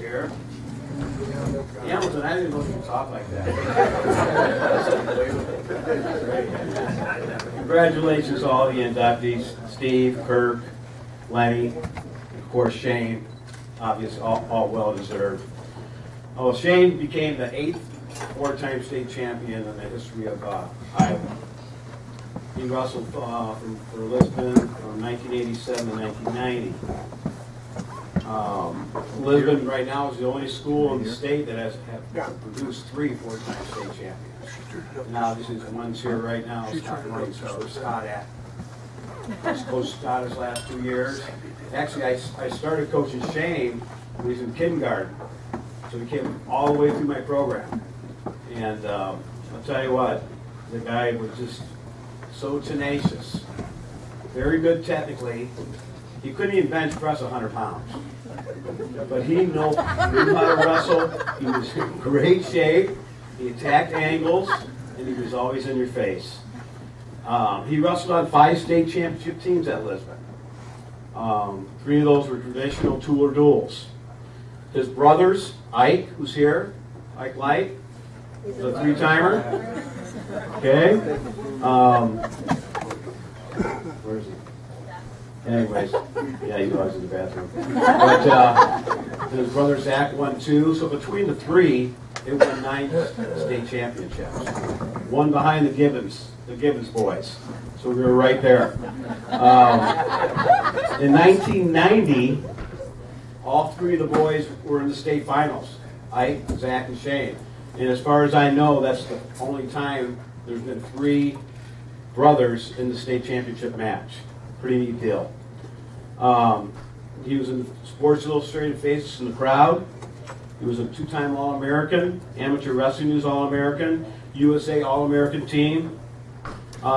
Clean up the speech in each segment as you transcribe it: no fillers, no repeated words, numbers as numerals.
here. Hamilton, I didn't know you could talk like that. Congratulations to all the inductees, Steve, Kirk, Lenny, of course Shane, obviously all well deserved. Oh, Shane became the 8th four-time state champion in the history of Iowa. He wrestled for Lisbon from 1987 to 1990. Lisbon right now is the only school in the state that has produced 3 four-time state champions. And obviously the ones here right now is Scott at. I've coached Scott his last 2 years. Actually, I started coaching Shane when he was in kindergarten. So he came all the way through my program. And I'll tell you what, the guy was just so tenacious. Very good technically. He couldn't even bench press 100 pounds. But he knew how to wrestle. He was in great shape. He attacked angles, and he was always in your face. He wrestled on 5 state championship teams at Lisbon. 3 of those were traditional tool or duels. His brothers, Ike, who's here, Ike Light, is a 3-timer. Okay. Where is he? Anyways, yeah, he was in the bathroom. But his brother Zach won 2. So between the 3, they won 9 state championships. One behind the Gibbons boys. So we were right there. In 1990, all 3 of the boys were in the state finals. Ike, Zach, and Shane. And as far as I know, that's the only time there's been 3 brothers in the state championship match. Pretty neat deal. He was in Sports Illustrated Faces in the Crowd. He was a 2-time All-American, Amateur Wrestling News All-American, USA All-American Team,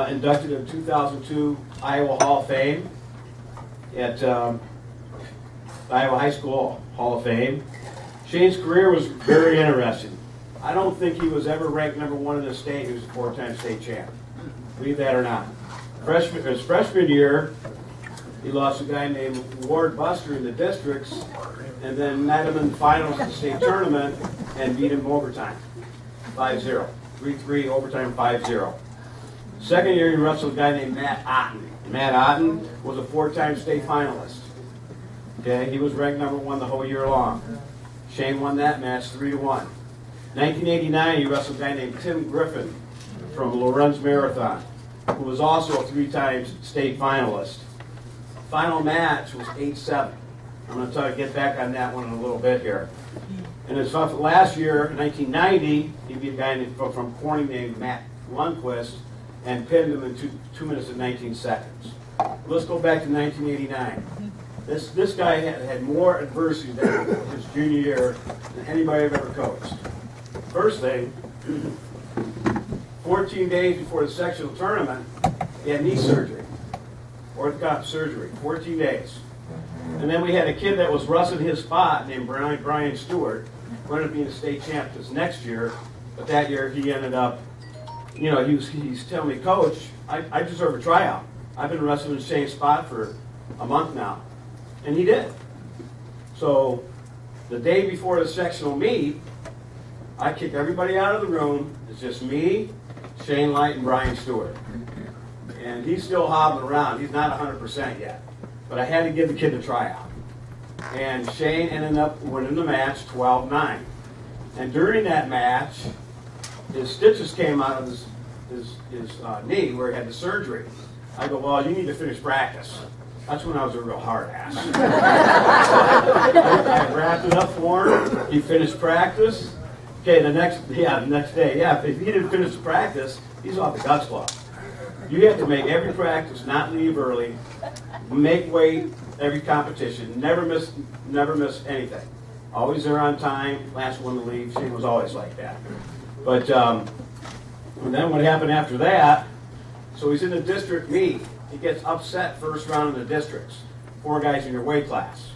inducted in 2002 Iowa Hall of Fame at Iowa High School Hall of Fame. Shane's career was very interesting. I don't think he was ever ranked #1 in the state. He was a 4-time state champ. Believe that or not. His freshman year, he lost a guy named Ward Buster in the districts, and then met him in the finals of the state tournament and beat him overtime, 5-0. 3-3, overtime 5-0. Second year, he wrestled a guy named Matt Otten. Matt Otten was a 4-time state finalist. Okay, he was ranked #1 the whole year long. Shane won that match 3-1. 1989, he wrestled a guy named Tim Griffin from Lorenz Marathon, who was also a 3-time state finalist. Final match was 8-7. I'm going to try to get back on that one in a little bit here. And his last year, 1990, he beat a guy from Corning named Matt Lundquist and pinned him in 2 minutes and 19 seconds. Let's go back to 1989. This guy had more adversity than his junior year than anybody I've ever coached. First thing, 14 days before the sectional tournament, he had knee surgery, orthopedic surgery, 14 days. And then we had a kid that was wrestling his spot named Brian Stewart, who ended up being a state champ this next year, but that year he ended up, you know, he's telling me, Coach, I deserve a tryout. I've been wrestling the same spot for a month now. And he did. So the day before the sectional meet, I kick everybody out of the room. It's just me, Shane Light, and Brian Stewart. And he's still hobbling around. He's not 100% yet. But I had to give the kid a tryout. And Shane ended up winning the match 12-9. And during that match, his stitches came out of his knee where he had the surgery. I go, well, you need to finish practice. That's when I was a real hard ass. I wrapped it up for him. He finished practice. Okay, the next day, if he didn't finish the practice, he's off the guts club. You have to make every practice, not leave early, make weight every competition, never miss anything. Always there on time, last one to leave. Shane was always like that. But and then what happened after that, so he's in the district meet. He gets upset first round in the districts. 4 guys in your weight class.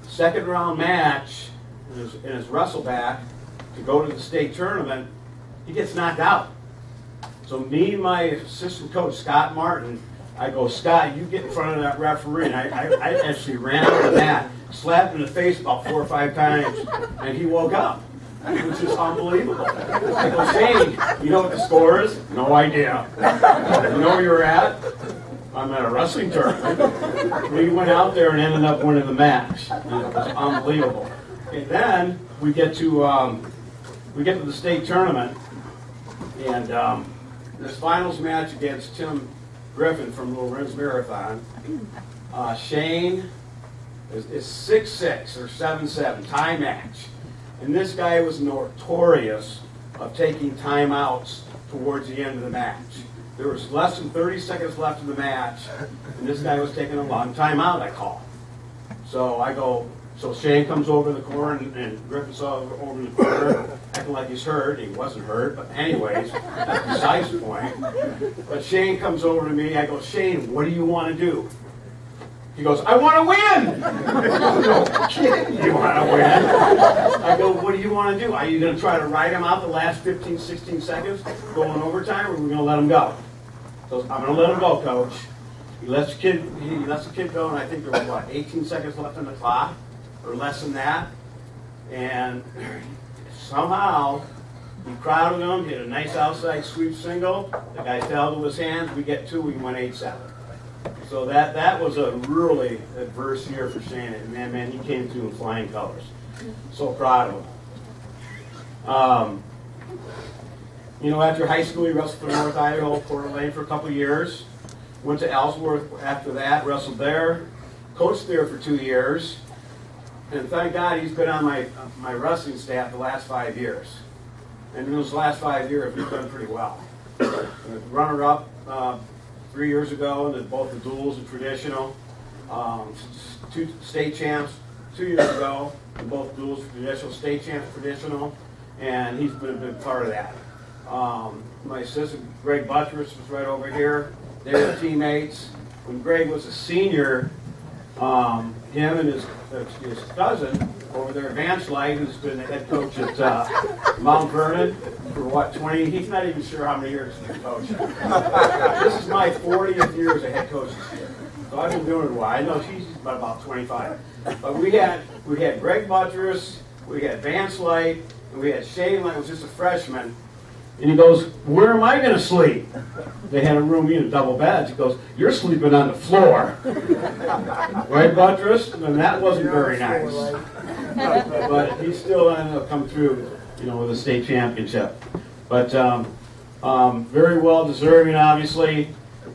Second round match, in his wrestle back, to go to the state tournament, he gets knocked out. So me and my assistant coach, Scott Martin, I go, Scott, you get in front of that referee. And I actually ran out of that. slapped him in the face about 4 or 5 times, and he woke up, which is unbelievable. I go, Shane, you know what the score is? No idea. You know where you're at? I'm at a wrestling tournament. We went out there and ended up winning the match. And it was unbelievable. And then we get to the state tournament, and this finals match against Tim Griffin from Little Rins Marathon. Shane is 6'6" or 7'7", tie match. And this guy was notorious of taking timeouts towards the end of the match. There was less than 30 seconds left in the match, and this guy was taking a long timeout, I call. So I go, so Shane comes over the corner, and Griffin's over in the corner, acting like he's hurt. He wasn't hurt, but anyways, that's besides the point. But Shane comes over to me, I go, Shane, what do you want to do? He goes, I want to win! No kidding, you want to win? I go, what do you want to do? Are you going to try to ride him out the last 15, 16 seconds, going overtime, or are we going to let him go? So I'm going to let him go, Coach. He lets the kid go, and I think there was, what, 18 seconds left on the clock, or less than that. And somehow, he crowded him, hit a nice outside sweep single. The guy fell to his hands. We get 2, we win 8-7. So that was a really adverse year for Shane, and man, he came through in flying colors. So proud of him. You know, after high school, he wrestled for North Idaho, Coeur d'Alene for a couple of years. Went to Ellsworth after that, wrestled there, coached there for 2 years, and thank God he's been on my wrestling staff the last 5 years. And in those last 5 years, we've done pretty well. Runner-up 3 years ago, and then both the duals and traditional. 2 state champs 2 years ago, and both duals and traditional, state champs traditional, and he's been a big part of that. My assistant, Greg Buttress, was right over here. They were teammates. When Greg was a senior, him and his cousin over there, Vance Light, who's been the head coach at Mount Vernon for what, 20? He's not even sure how many years he's been coaching. This is my 40th year as a head coach this year. So I've been doing it a while. I know she's about 25. But we had Greg Buttress, we had Vance Light, and we had Shane Light, who was just a freshman. And he goes, where am I going to sleep? They had a room in double beds. He goes, you're sleeping on the floor. Right, Buttress? And that wasn't very nice. But he still ended up coming through, you know, with a state championship. But very well deserving, obviously.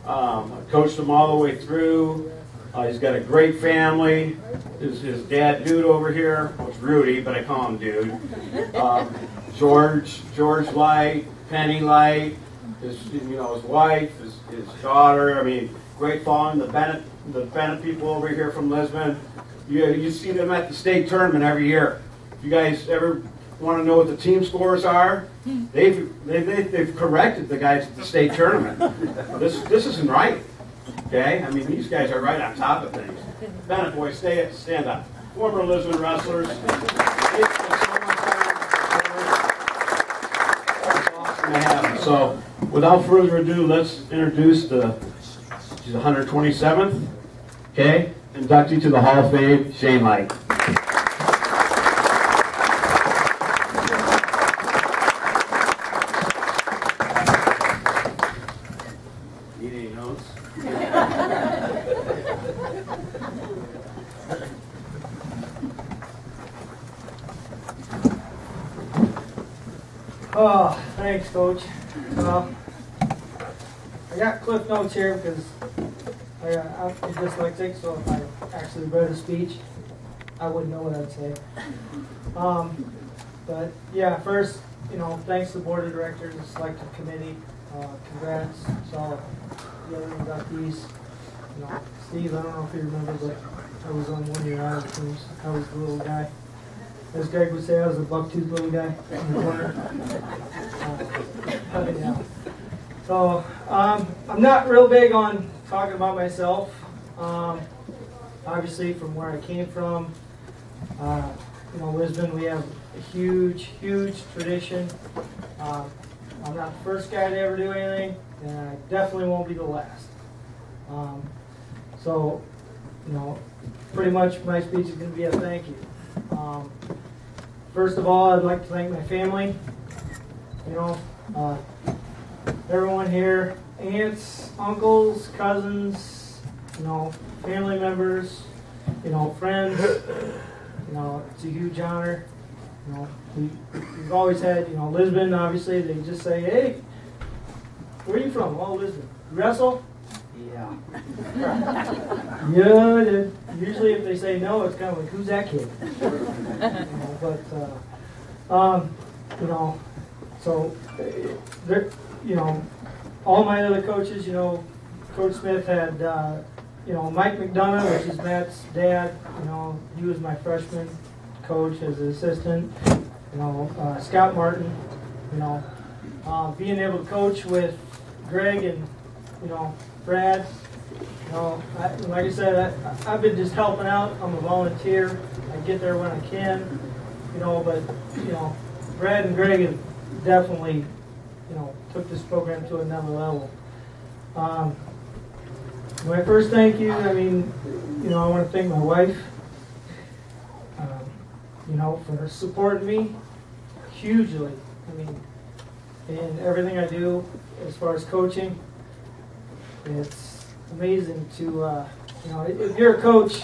Coached him all the way through. He's got a great family. His dad, Dude, over here, well, it's Rudy, but I call him Dude. George Light, Penny Light, his wife, his daughter. I mean, great following. The Bennett people over here from Lisbon. You see them at the state tournament every year. If you guys ever want to know what the team scores are, they've corrected the guys at the state tournament. This isn't right. Okay, I mean, these guys are right on top of things. Bennett boys, stand up. Former Lisbon wrestlers. So, without further ado, let's introduce she's 127th, okay, inductee to the Hall of Fame, Shane Light. Need any notes? Oh, thanks, Coach. Well, I got cliff notes here because I'm dyslexic, so if I actually read a speech, I wouldn't know what I'd say. But yeah, first, thanks to the board of directors and selective committee. Congrats to all the other inductees. Steve, I don't know if you remember, but I was on one of your Iowa teams. I was the little guy. As Greg would say, I was a buck-toothed little guy in the corner. Yeah. So, I'm not real big on talking about myself. Obviously, from where I came from, Lisbon, we have a huge tradition. I'm not the first guy to ever do anything, and I definitely won't be the last. So, you know, pretty much my speech is going to be a thank you. First of all, I'd like to thank my family. You know, everyone here, aunts, uncles, cousins, you know, family members, you know, friends. You know, it's a huge honor. You know, we've always had, you know, Lisbon, obviously, they just say, hey, where are you from? Oh, Lisbon. You wrestle? Yeah. Yeah, usually if they say no, it's kind of like, who's that kid? You know, but, you know, so, you know, all my other coaches, you know, Coach Smith had, you know, Mike McDonough, which is Matt's dad, you know, he was my freshman coach as an assistant. You know, Scott Martin, you know, being able to coach with Greg and, you know, Brad, you know, like I said, I've been just helping out. I'm a volunteer. I get there when I can, you know, but, you know, Brad and Greg have definitely, you know, took this program to another level. My first thank you, I mean, you know, I want to thank my wife, you know, for supporting me hugely. I mean, in everything I do as far as coaching, it's amazing to, you know, if you're a coach,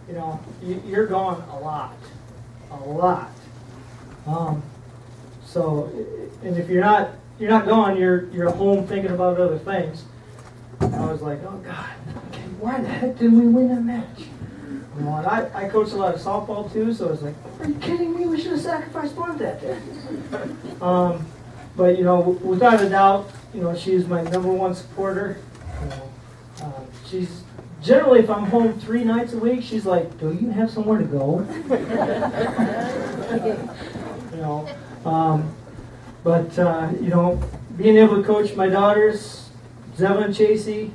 you know, you're gone a lot. So, and if you're not gone, you're at home thinking about other things. And I was like, oh God, why the heck didn't we win that match? You know, and I coach a lot of softball too, so I was like, are you kidding me? We should have sacrificed one that day. But you know, without a doubt, you know, she's my #1 supporter. You know, she's generally, if I'm home 3 nights a week, she's like, do you have somewhere to go? You know, but you know, being able to coach my daughters, Zeva and Chasey,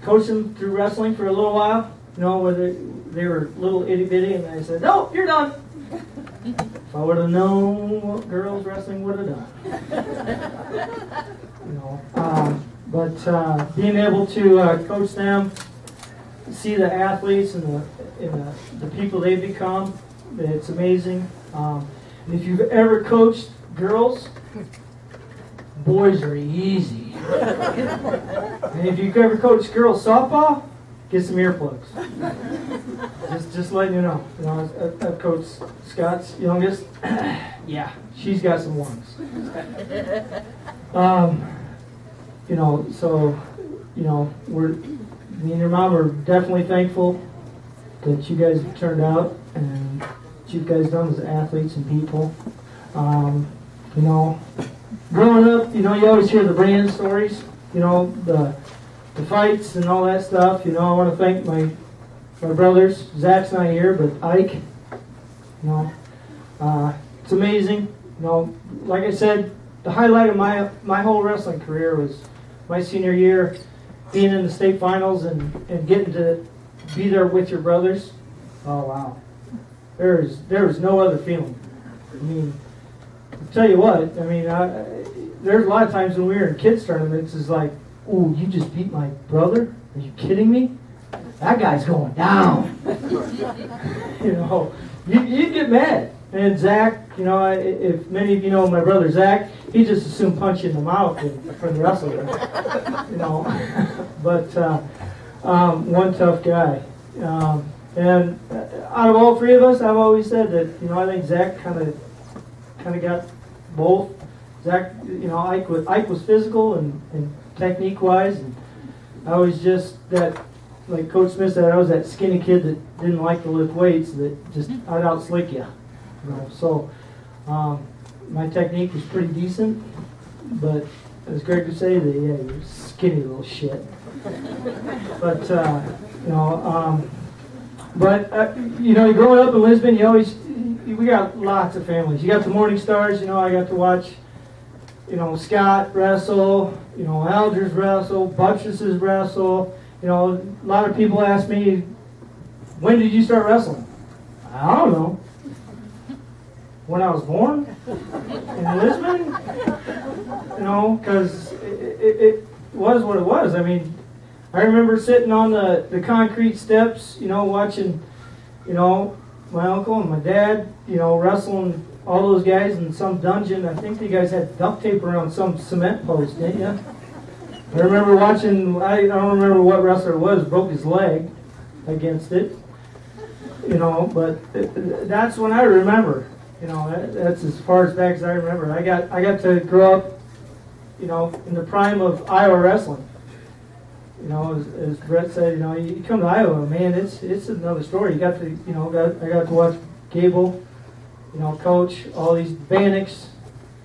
coach them through wrestling for a little while. You know, whether they were little itty bitty, and I said, no, you're done. If I would have known what girls wrestling would have done. You know, but being able to coach them, see the athletes and the people they become, it's amazing. And if you've ever coached girls, boys are easy. And if you've ever coached girls softball, get some earplugs. Just letting you know. You know, I've coached Scott's youngest. Yeah, she's got some ones. You know, so, you know, me and your mom are definitely thankful that you guys turned out and what you guys done as athletes and people. You know, growing up, you know, you always hear the Brandon stories, you know, the fights and all that stuff. You know, I want to thank my brothers. Zach's not here, but Ike, you know, it's amazing. You know, like I said, the highlight of my whole wrestling career was my senior year, being in the state finals and getting to be there with your brothers. Oh, wow. There was no other feeling. I mean, I'll tell you what, I mean, there's a lot of times when we were in kids tournaments, it's like, ooh, you just beat my brother? Are you kidding me? That guy's going down. You know, you'd get mad. And Zach, you know, if many of you know my brother Zach, he just assumed punch you in the mouth for the wrestler. You know, but one tough guy. And out of all 3 of us, I've always said that, you know, I think Zach kind of got both. Zach, you know, Ike was physical and technique-wise, and I was just that, like Coach Smith said, I was that skinny kid that didn't like to lift weights, that just I'd outslick you. You know, so my technique was pretty decent, but as Greg would say, that yeah, you're skinny little shit. But you know, you know, growing up in Lisbon, we got lots of families. You got the Morning Stars. You know, I got to watch, you know, Scott wrestle. You know, Alders wrestle. Buttress's wrestle. You know, a lot of people ask me, when did you start wrestling? I don't know. When I was born in Lisbon, you know, because it was what it was. I mean, I remember sitting on the concrete steps, you know, watching, you know, my uncle and my dad, you know, wrestling all those guys in some dungeon. I think you guys had duct tape around some cement post, didn't you? I remember watching, I don't remember what wrestler it was, broke his leg against it. You know, but that's when I remember. You know, that's as far as back as I remember. I got to grow up, you know, in the prime of Iowa wrestling. You know, as Brett said, you know, you come to Iowa, man, it's another story. You got to, you know, I got to watch Gable, you know, coach all these Bannicks,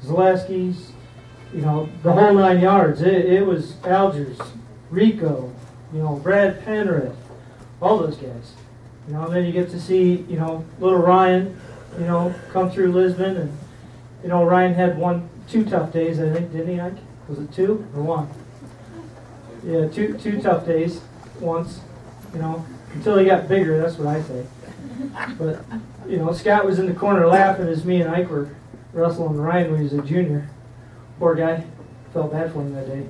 Zaleskis, you know, the whole 9 yards. It was Algers, Rico, you know, Brad Penrith, all those guys. You know, and then you get to see, you know, little Ryan, you know, come through Lisbon, and you know, Ryan had 2 tough days, I think, didn't he, Ike? Was it 2 or 1? Yeah, two tough days once, you know, until he got bigger, that's what I say. But, you know, Scott was in the corner laughing as me and Ike were wrestling Ryan when he was a junior. Poor guy. Felt bad for him that day.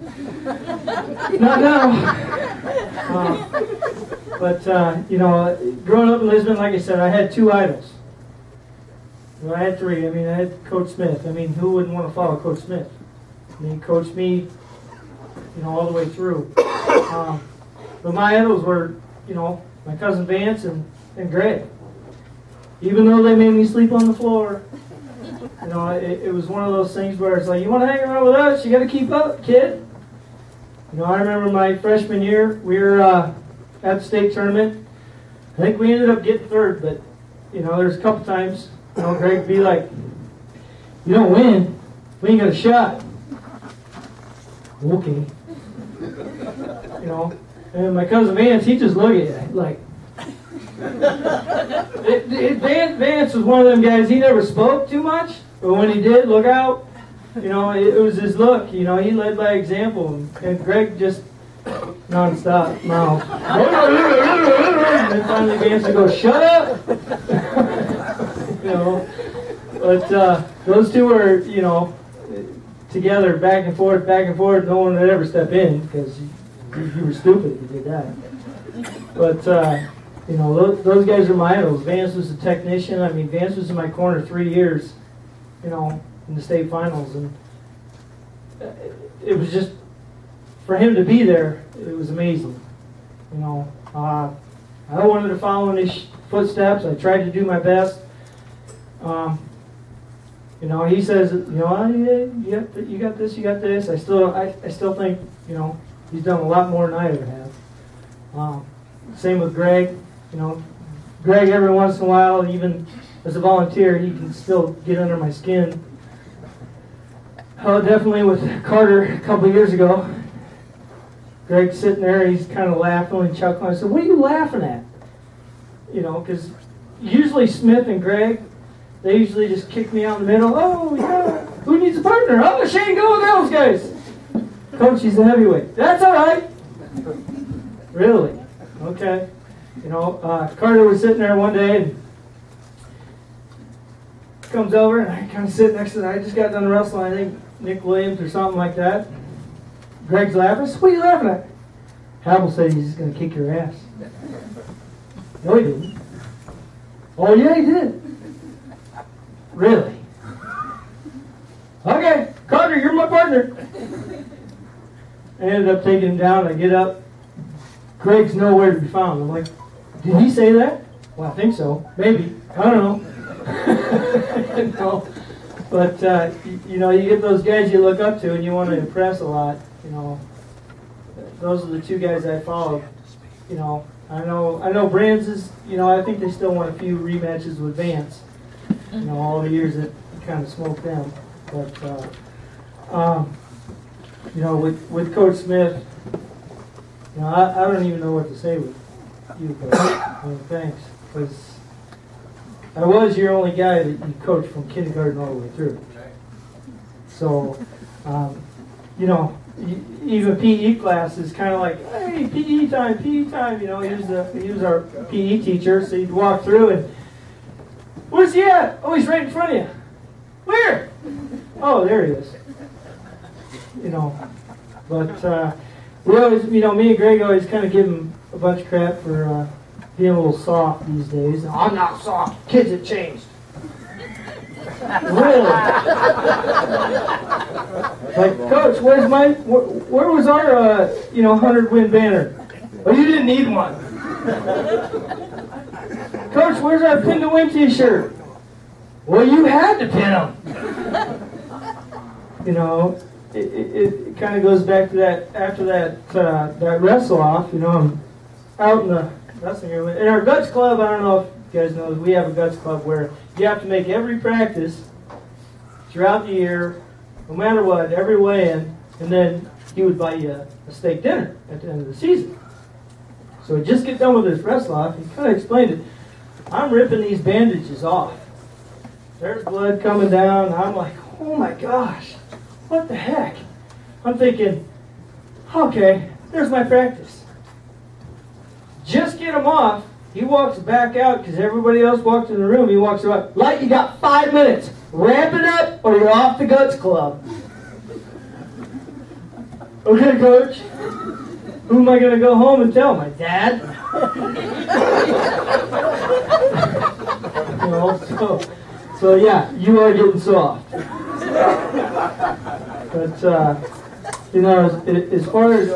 Not now. But, you know, growing up in Lisbon, like I said, I had 2 idols. Well, I had 3. I mean, I had Coach Smith. I mean, who wouldn't want to follow Coach Smith? I mean, he coached me, you know, all the way through. But my idols were, you know, my cousin Vance and Greg. Even though they made me sleep on the floor, you know, it was one of those things where it's like, you want to hang around with us, you got to keep up, kid. You know, I remember my freshman year, we were at the state tournament. I think we ended up getting 3rd, but, you know, there's a couple times, you know, Greg would be like, you don't win, we ain't got a shot. Okay. You know, and my cousin Vance, he just looked at you like. Vance was one of them guys, he never spoke too much, but when he did, look out. You know, it was his look. You know, he led by example, and Greg just non-stop mouth. And then finally Vance would go, shut up! You know, but those 2 were, you know, together, back and forth, no one would ever step in, because you were stupid if you did that. But, you know, those guys are my idols. Vance was a technician. I mean, Vance was in my corner 3 years, you know, in the state finals. And it was just, for him to be there, it was amazing. You know, I wanted to follow in his footsteps. I tried to do my best. You know, he says, you know, you got this, you got this. I still think, you know, he's done a lot more than I ever have. Same with Greg. You know, Greg every once in a while, even as a volunteer, he can still get under my skin. Definitely with Carter a couple of years ago. Greg's sitting there, he's kind of laughing and chuckling. I said, what are you laughing at? You know, because usually Smith and Greg, they usually just kick me out in the middle. Oh, yeah, who needs a partner? Oh, Shane, go with those guys. Coach, he's a heavyweight. That's all right. Really? Okay. You know, Carter was sitting there one day and comes over, and I kind of sit next to him. I just got done wrestling, I think, Nick Williams or something like that. Greg's laughing. I said, what are you laughing at? Hannibal said he's going to kick your ass. No, he didn't. Oh, yeah, he did. Really? Okay, Carter, you're my partner. I ended up taking him down. I get up. Greg's nowhere to be found. I'm like, did he say that? Well, I think so. Maybe. I don't know. No. But, you know, you get those guys you look up to and you want to impress a lot. You know, those are the 2 guys I followed. You know, I know Brands is, you know, I think they still want a few rematches with Vance. You know, all the years that kind of smoked them. But, you know, with Coach Smith, you know, I don't even know what to say with you, Coach. I mean, thanks. Because I was your only guy that you coached from kindergarten all the way through. So, you know, even PE class is kind of like, hey, PE time, you know, he was our PE teacher, so you'd walk through and, where's he at? Oh, he's right in front of you. Where? Oh, there he is. You know, but, we always, me and Greg always kind of give him a bunch of crap for being a little soft these days. I'm not soft. Kids have changed. Really? Like, Coach, where was our 100-win banner? Oh, you didn't need one. Coach, where's our pin to win T-shirt? Well, you had to pin them. It kind of goes back to that after that wrestle off. I'm out in the wrestling room. In our Guts Club, I don't know if you guys know, we have a Guts Club where you have to make every practice throughout the year, no matter what, every weigh-in, and then he would buy you a steak dinner at the end of the season. So we just get done with this wrestle off. He kind of explained it. I'm ripping these bandages off. There's blood coming down. I'm like, oh my gosh, what the heck? I'm thinking, okay, there's my practice. Just get him off. He walks back out because everybody else walked in the room. He walks around. Light, you got 5 minutes. Ramp it up or you're off the Guts Club. Okay, Coach. Who am I going to go home and tell? My dad? So yeah, you are getting soft. But, as far as